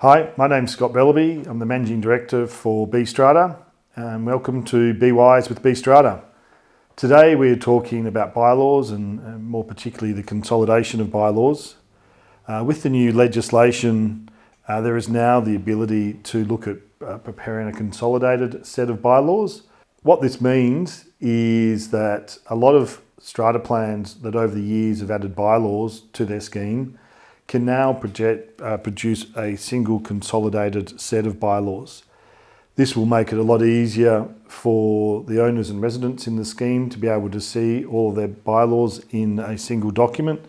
Hi, my name's Scott Bellaby. I'm the Managing Director for Strata, and welcome to Be Wise with Strata. Today we're talking about bylaws and more particularly the consolidation of bylaws. With the new legislation, there is now the ability to look at preparing a consolidated set of bylaws. What this means is that a lot of strata plans that over the years have added bylaws to their scheme can now produce a single consolidated set of bylaws. This will make it a lot easier for the owners and residents in the scheme to be able to see all of their bylaws in a single document.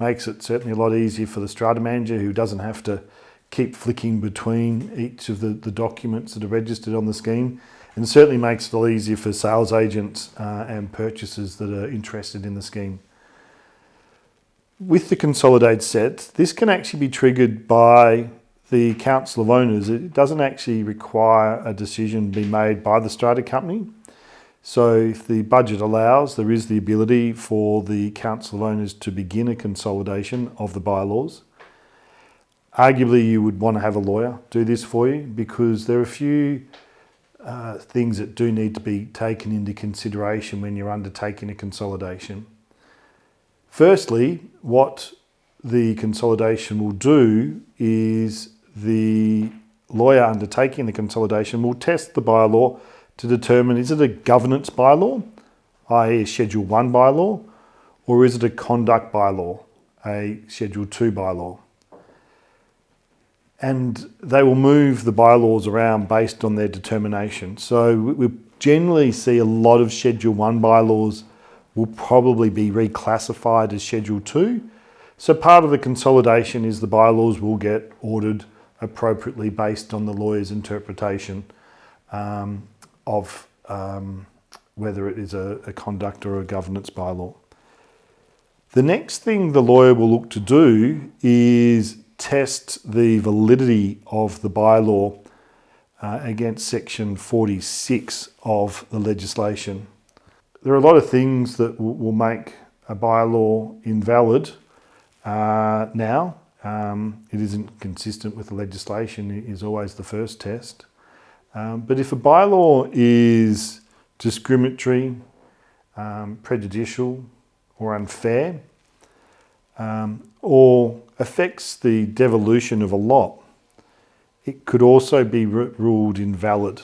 Makes it certainly a lot easier for the strata manager who doesn't have to keep flicking between each of the documents that are registered on the scheme, and certainly makes it a lot easier for sales agents and purchasers that are interested in the scheme. With the consolidated set, this can actually be triggered by the Council of Owners. It doesn't actually require a decision be made by the strata company. So if the budget allows, there is the ability for the Council of Owners to begin a consolidation of the bylaws. Arguably, you would want to have a lawyer do this for you because there are a few things that do need to be taken into consideration when you're undertaking a consolidation. Firstly, what the consolidation will do is the lawyer undertaking the consolidation will test the bylaw to determine, is it a governance bylaw, i.e. a Schedule 1 bylaw, or is it a conduct bylaw, a Schedule 2 bylaw? And they will move the bylaws around based on their determination. So we generally see a lot of Schedule 1 bylaws will probably be reclassified as Schedule 2. So part of the consolidation is the bylaws will get ordered appropriately based on the lawyer's interpretation of whether it is a conduct or a governance bylaw. The next thing the lawyer will look to do is test the validity of the bylaw against Section 46 of the legislation. There are a lot of things that will make a bylaw invalid now. It isn't consistent with the legislation, it is always the first test. But if a bylaw is discriminatory, prejudicial or unfair, or affects the devolution of a lot, it could also be ruled invalid.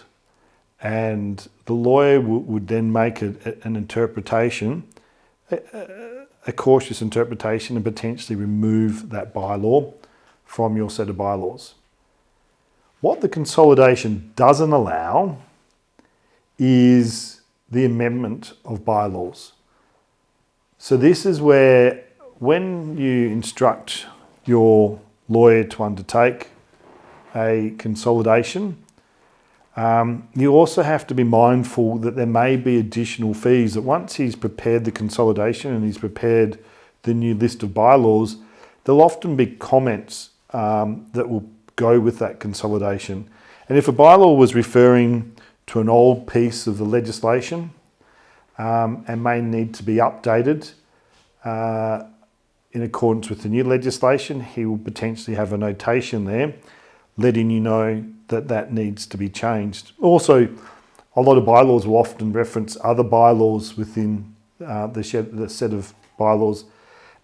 And the lawyer would then make an interpretation, a cautious interpretation, and potentially remove that bylaw from your set of bylaws. What the consolidation doesn't allow is the amendment of bylaws. So this is where, when you instruct your lawyer to undertake a consolidation, you also have to be mindful that there may be additional fees, that once he's prepared the consolidation and he's prepared the new list of bylaws, there'll often be comments that will go with that consolidation. And if a bylaw was referring to an old piece of the legislation and may need to be updated in accordance with the new legislation, he will potentially have a notation there letting you know that that needs to be changed. Also, a lot of bylaws will often reference other bylaws within the set of bylaws.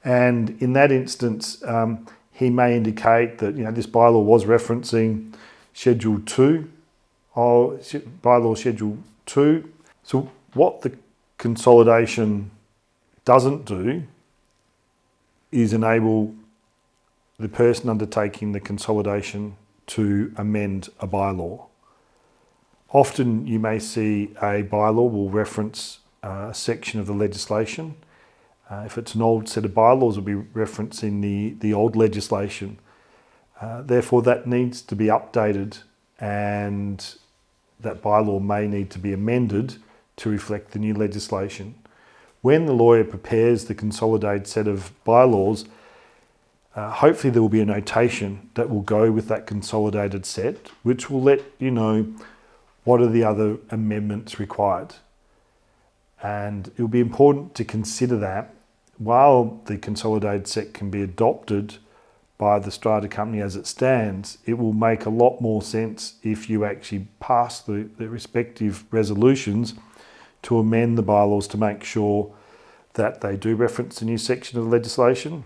And in that instance, he may indicate that this bylaw was referencing Schedule 2 or bylaw Schedule 2. So what the consolidation doesn't do is enable the person undertaking the consolidation to amend a bylaw. Often you may see a bylaw will reference a section of the legislation. If it's an old set of bylaws, it'll be referencing the old legislation. Therefore, that needs to be updated, and that bylaw may need to be amended to reflect the new legislation. When the lawyer prepares the consolidated set of bylaws, hopefully there will be a notation that will go with that consolidated set, which will let you know what are the other amendments required. And it will be important to consider that while the consolidated set can be adopted by the Strata company as it stands, it will make a lot more sense if you actually pass the respective resolutions to amend the bylaws to make sure that they do reference the new section of the legislation.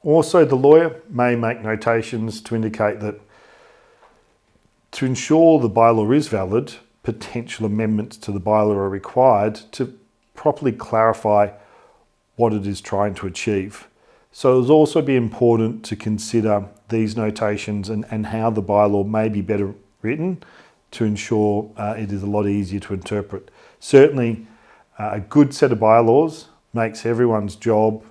Also, the lawyer may make notations to indicate that to ensure the bylaw is valid, potential amendments to the bylaw are required to properly clarify what it is trying to achieve. So it'll also be important to consider these notations and how the bylaw may be better written to ensure it is a lot easier to interpret. Certainly, a good set of bylaws makes everyone's job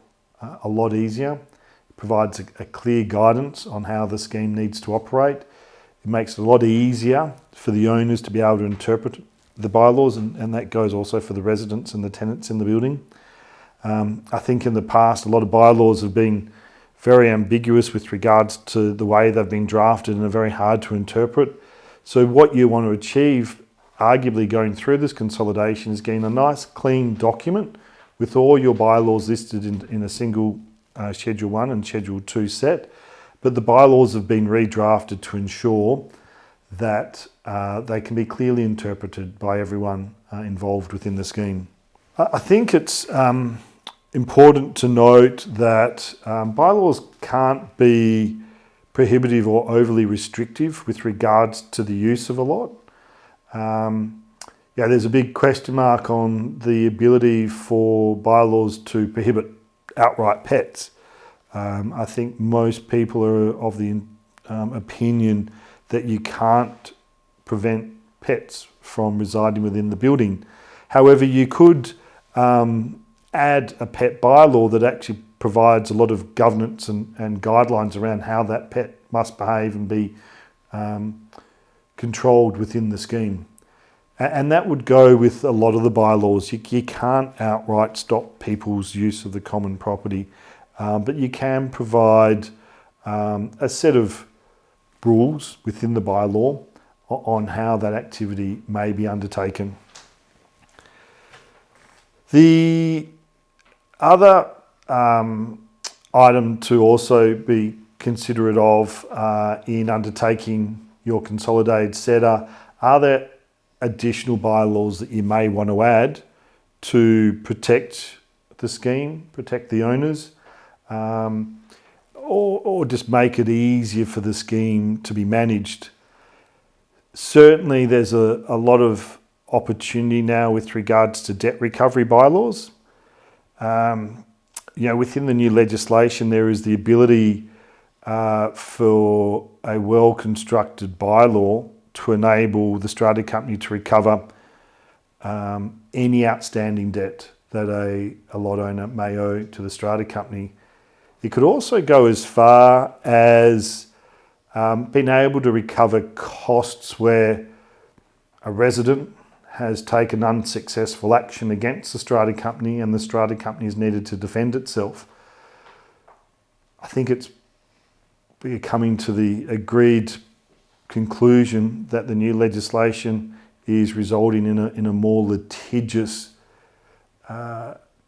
a lot easier. It provides a clear guidance on how the scheme needs to operate. It makes it a lot easier for the owners to be able to interpret the bylaws, and that goes also for the residents and the tenants in the building. I think in the past, a lot of bylaws have been very ambiguous with regards to the way they've been drafted and are very hard to interpret. So what you want to achieve, arguably going through this consolidation, is getting a nice clean document with all your bylaws listed in a single Schedule 1 and Schedule 2 set. But the bylaws have been redrafted to ensure that they can be clearly interpreted by everyone involved within the scheme. I think it's important to note that bylaws can't be prohibitive or overly restrictive with regards to the use of a lot. There's a big question mark on the ability for bylaws to prohibit outright pets. I think most people are of the opinion that you can't prevent pets from residing within the building. However, you could add a pet bylaw that actually provides a lot of governance and guidelines around how that pet must behave and be controlled within the scheme. And that would go with a lot of the bylaws. You can't outright stop people's use of the common property, but you can provide a set of rules within the bylaw on how that activity may be undertaken. The other item to also be considerate of in undertaking your consolidated SEDA are there additional bylaws that you may want to add to protect the scheme, protect the owners, or just make it easier for the scheme to be managed. Certainly there's a lot of opportunity now with regards to debt recovery bylaws. Within the new legislation, there is the ability for a well-constructed bylaw to enable the Strata company to recover any outstanding debt that a lot owner may owe to the Strata company. It could also go as far as being able to recover costs where a resident has taken unsuccessful action against the Strata company and the Strata company has needed to defend itself. I think it's coming to the agreed conclusion that the new legislation is resulting in a more litigious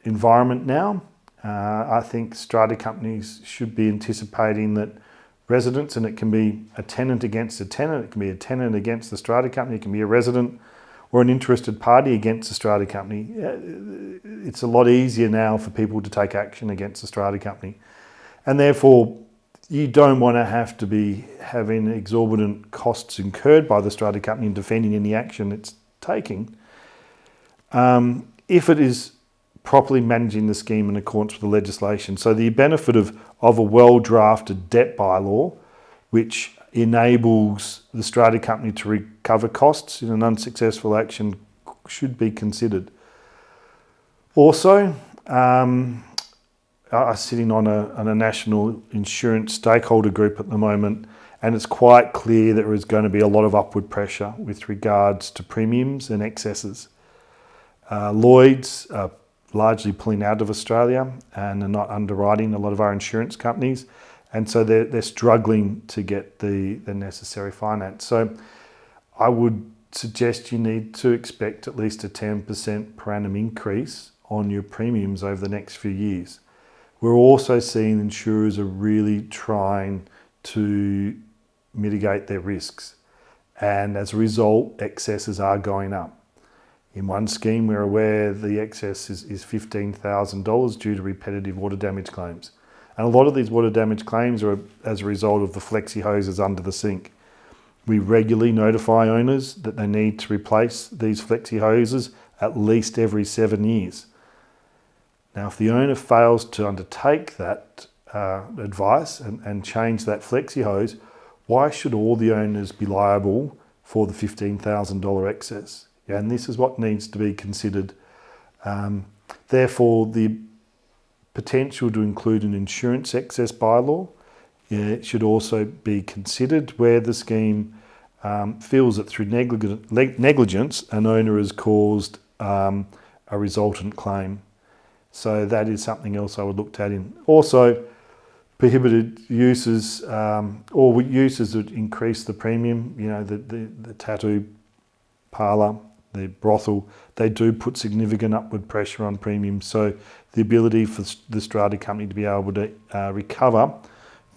environment now. I think Strata companies should be anticipating that residents, and it can be a tenant against a tenant, it can be a tenant against the Strata company, it can be a resident or an interested party against the Strata company. It's a lot easier now for people to take action against the Strata company. And therefore, you don't want to have to be having exorbitant costs incurred by the Strata company in defending any action it's taking. If it is properly managing the scheme in accordance with the legislation. So the benefit of a well-drafted debt bylaw, which enables the Strata company to recover costs in an unsuccessful action, should be considered. Also, I'm sitting on a national insurance stakeholder group at the moment, and it's quite clear that there is going to be a lot of upward pressure with regards to premiums and excesses. Lloyd's are largely pulling out of Australia and are not underwriting a lot of our insurance companies, and so they're struggling to get the necessary finance. So I would suggest you need to expect at least a 10% per annum increase on your premiums over the next few years. We're also seeing insurers are really trying to mitigate their risks, and as a result, excesses are going up. In one scheme, we're aware the excess is $15,000 due to repetitive water damage claims. And a lot of these water damage claims are as a result of the flexi hoses under the sink. We regularly notify owners that they need to replace these flexi hoses at least every 7 years. Now, if the owner fails to undertake that advice and change that flexi hose, why should all the owners be liable for the $15,000 excess? Yeah, and this is what needs to be considered. Therefore, the potential to include an insurance excess bylaw, it should also be considered where the scheme feels that through negligence an owner has caused a resultant claim. So that is something else I would look at in. Also, prohibited uses or uses that increase the premium, the tattoo parlour, the brothel, they do put significant upward pressure on premiums. So the ability for the Strata company to be able to recover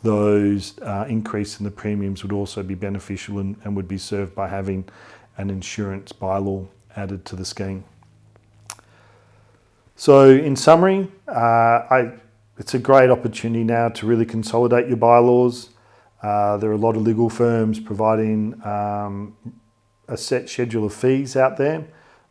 those increase in the premiums would also be beneficial and would be served by having an insurance bylaw added to the scheme. So in summary, it's a great opportunity now to really consolidate your bylaws. There are a lot of legal firms providing a set schedule of fees out there.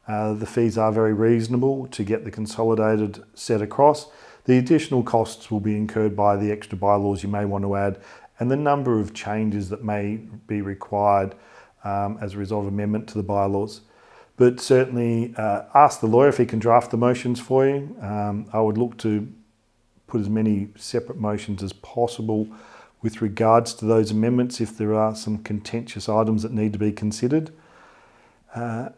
The fees are very reasonable to get the consolidated set across. The additional costs will be incurred by the extra bylaws you may want to add and the number of changes that may be required as a result of amendment to the bylaws. But certainly ask the lawyer if he can draft the motions for you. I would look to put as many separate motions as possible with regards to those amendments if there are some contentious items that need to be considered. I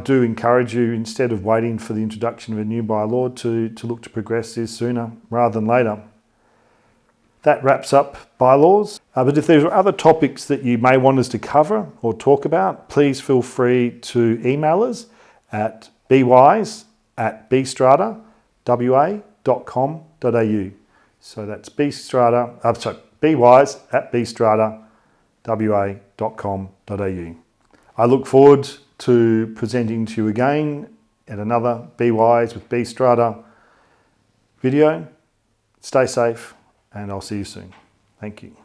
do encourage you, instead of waiting for the introduction of a new bylaw, to look to progress this sooner rather than later. That wraps up bylaws. But if there are other topics that you may want us to cover or talk about, please feel free to email us at bwise@bstrata.wa.com.au. So that's bwise@bstrata.wa.com.au. I look forward to presenting to you again at another Be Wise with B Strata video. Stay safe, and I'll see you soon. Thank you.